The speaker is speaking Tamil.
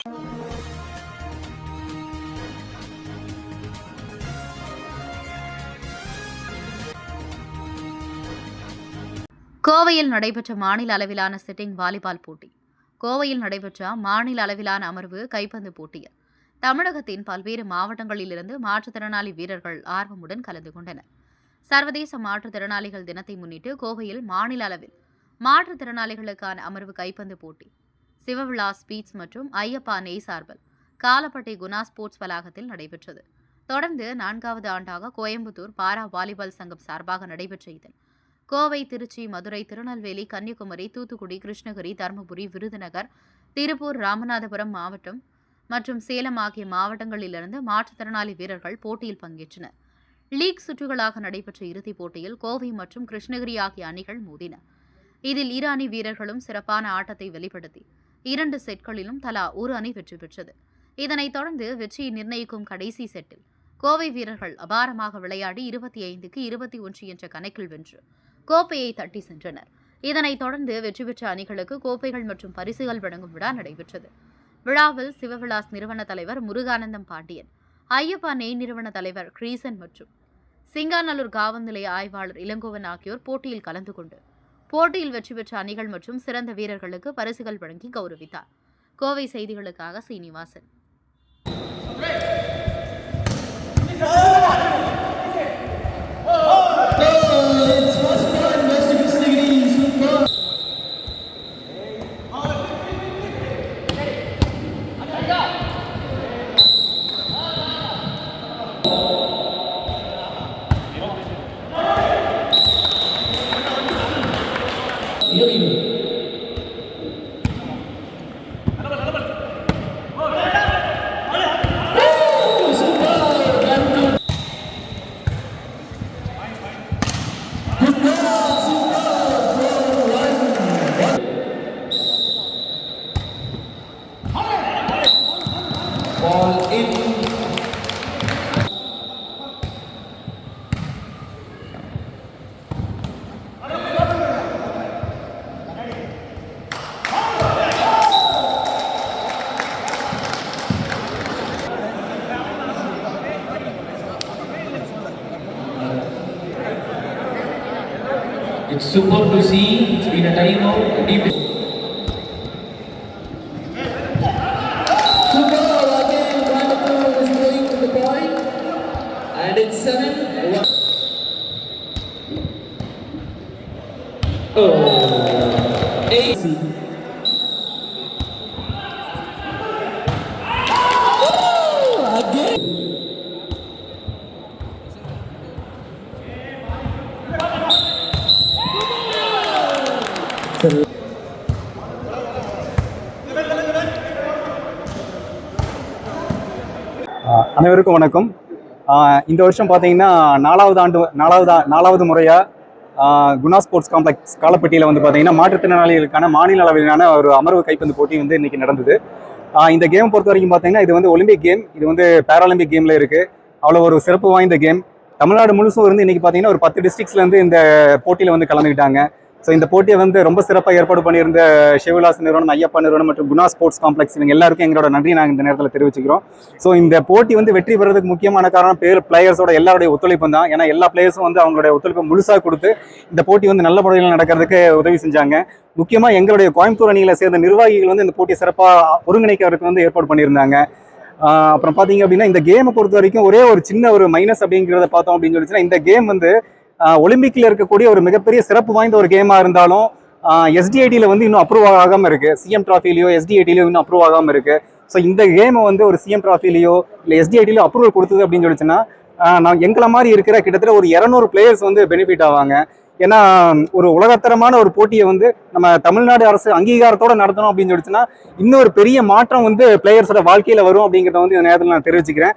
கோவையில் நடைபெற்ற மாநில அளவிலான சிட்டிங் வாலிபால் போட்டி. கோவையில் நடைபெற்ற மாநில அளவிலான அமர்வு கைப்பந்து போட்டியில் தமிழகத்தின் பல்வேறு மாவட்டங்களிலிருந்து மாற்றுத்திறனாளி வீரர்கள் ஆர்வமுடன் கலந்து கொண்டனர். சர்வதேச மாற்றுத்திறனாளிகள் தினத்தை முன்னிட்டு கோவையில் மாநில அளவில் மாற்றுத்திறனாளிகளுக்கான அமர்வு கைப்பந்து போட்டி சிவவிலாஸ் ஸ்பீட்ஸ் மற்றும் ஐயப்பா நெய் சார்பில் காலப்பட்டி குணா ஸ்போர்ட்ஸ் வளாகத்தில் நடைபெற்றது. தொடர்ந்து 4வது ஆண்டாக கோயம்புத்தூர் பாரா வாலிபால் சங்கம் சார்பாக நடைபெற்ற இதில் கோவை, திருச்சி, மதுரை, திருநெல்வேலி, கன்னியாகுமரி, தூத்துக்குடி, கிருஷ்ணகிரி, தருமபுரி, விருதுநகர், திருப்பூர், ராமநாதபுரம் மாவட்டம் மற்றும் சேலம் ஆகிய மாவட்டங்களிலிருந்து மாற்றுத்திறனாளி வீரர்கள் போட்டியில் பங்கேற்றனர். லீக் சுற்றுகளாக நடைபெற்ற இறுதிப் போட்டியில் கோவை மற்றும் கிருஷ்ணகிரி ஆகிய அணிகள் மோதின. இதில் இரு அணி வீரர்களும் சிறப்பான ஆட்டத்தை வெளிப்படுத்தி 2 செட்களிலும் தலா ஒரு அணி வெற்றி பெற்றது. இதனைத் தொடர்ந்து வெற்றியை நிர்ணயிக்கும் கடைசி செட்டில் கோவை வீரர்கள் அபாரமாக விளையாடி 25க்கு 21 என்ற கணக்கில் வென்று கோப்பையை தட்டி சென்றனர். இதனைத் தொடர்ந்து வெற்றி பெற்ற அணிகளுக்கு கோப்பைகள் மற்றும் பரிசுகள் வழங்கும் விழா நடைபெற்றது. விழாவில் சிவவிலாஸ் நிறுவன தலைவர் முருகானந்தம் பாண்டியன், ஐயப்பா நெய் நிறுவன தலைவர் கிரீசன் மற்றும் சிங்காநல்லூர் காவல் நிலைய ஆய்வாளர் இளங்கோவன் ஆகியோர் போட்டியில் கலந்து கொண்டு போட்டியில் வெற்றி பெற்ற அணிகள் மற்றும் சிறந்த வீரர்களுக்கு பரிசுகள் வழங்கி கௌரவித்தார். கோவை செய்திகளுக்காக Srinivasan. It's super to see. It's been a time out. Deep. Super again. Coimbatore is going to the point, and it's 7-1. Oh, 8. Oh, again. அனைவருக்கும் வணக்கம். இந்த வருஷம் பார்த்தீங்கன்னா நாலாவது முறையாக குணா ஸ்போர்ட்ஸ் காம்ப்ளெக்ஸ் காலப்பட்டியில் வந்து பார்த்தீங்கன்னா மாற்றுத்திறனாளிகளுக்கான மாநில அளவிலான ஒரு அமர்வு கைப்பந்து போட்டி வந்து இன்றைக்கி நடந்தது. இந்த கேம் பொறுத்த வரைக்கும் பார்த்தீங்கன்னா இது வந்து ஒலிம்பிக் கேம், இது வந்து பேராலிம்பிக் கேமில் இருக்குது. அவ்வளோ ஒரு சிறப்பு வாய்ந்த கேம். தமிழ்நாடு முழுசும் இருந்து இன்றைக்கி பார்த்தீங்கன்னா ஒரு 10 டிஸ்ட்ரிக்ஸ்லேருந்து இந்த போட்டியில் வந்து கலந்துக்கிட்டாங்க. ஸோ இந்த போட்டியை வந்து ரொம்ப சிறப்பாக ஏற்பாடு பண்ணியிருந்த சிவவிலாஸ் நிறுவனம், ஐயப்பா நிறுவனம் மற்றும் குணா ஸ்போர்ட்ஸ் காம்ப்ளெக்ஸ் இவங்க எல்லாருக்கும் எங்களோட நன்றி நாங்கள் இந்த நேரத்தில் தெரிவிச்சுக்கிறோம். ஸோ இந்த போட்டி வந்து வெற்றி பெறதுக்கு முக்கியமான காரணம் பிளேயர்ஸோட எல்லாருடைய ஒத்துழைப்பு தான். ஏன்னா எல்லா பிளேயர்ஸும் வந்து அவங்களுடைய ஒத்துழைப்பை முழுசாக கொடுத்து இந்த போட்டி வந்து நல்ல முறையில் நடக்கிறதுக்கு உதவி செஞ்சாங்க. முக்கியமாக எங்களுடைய கோயம்புத்தூர் அணியில் சேர்ந்த நிர்வாகிகள் வந்து இந்த போட்டியை சிறப்பாக ஒருங்கிணைக்கிறதுக்கு வந்து ஏற்பாடு பண்ணியிருந்தாங்க. அப்புறம் பார்த்தீங்க அப்படின்னா இந்த கேமை பொறுத்த வரைக்கும் ஒரே ஒரு சின்ன ஒரு மைனஸ் அப்படிங்கிறத பார்த்தோம் அப்படின்னு சொல்லிச்சுன்னா, இந்த கேம் வந்து ஒலிம்பிக்ல இருக்கக்கூடிய ஒரு மிகப்பெரிய சிறப்பு வாய்ந்த ஒரு கேமா இருந்தாலும் எஸ்டிஐடியில் வந்து இன்னும் அப்ரூவ் ஆகாமல் இருக்கு. சிஎம் டிராஃபிலையோ எஸ்டிஐடிலையோ இன்னும் அப்ரூவ் ஆகாமல் இருக்கு. ஸோ இந்த கேமை வந்து ஒரு சிஎம் டிராஃபிலையோ இல்லை எஸ்டிஐடிலையோ அப்ரூவல் கொடுத்தது அப்படின்னு சொல்லிச்சுன்னா நான் எங்களை மாதிரி இருக்கிற கிட்டத்தட்ட ஒரு 200 பிளேயர்ஸ் வந்து பெனிஃபிட் ஆவாங்க. ஏன்னா ஒரு உலகத்தரமான ஒரு போட்டியை வந்து நம்ம தமிழ்நாடு அரசு அங்கீகாரத்தோட நடத்தணும் அப்படின்னு சொல்லிச்சுன்னா இன்னொரு பெரிய மாற்றம் வந்து பிளேயர்ஸோட வாழ்க்கையில வரும் அப்படிங்கிறத வந்து இந்த நேரத்தில் நான் தெரிவிச்சுக்கிறேன்.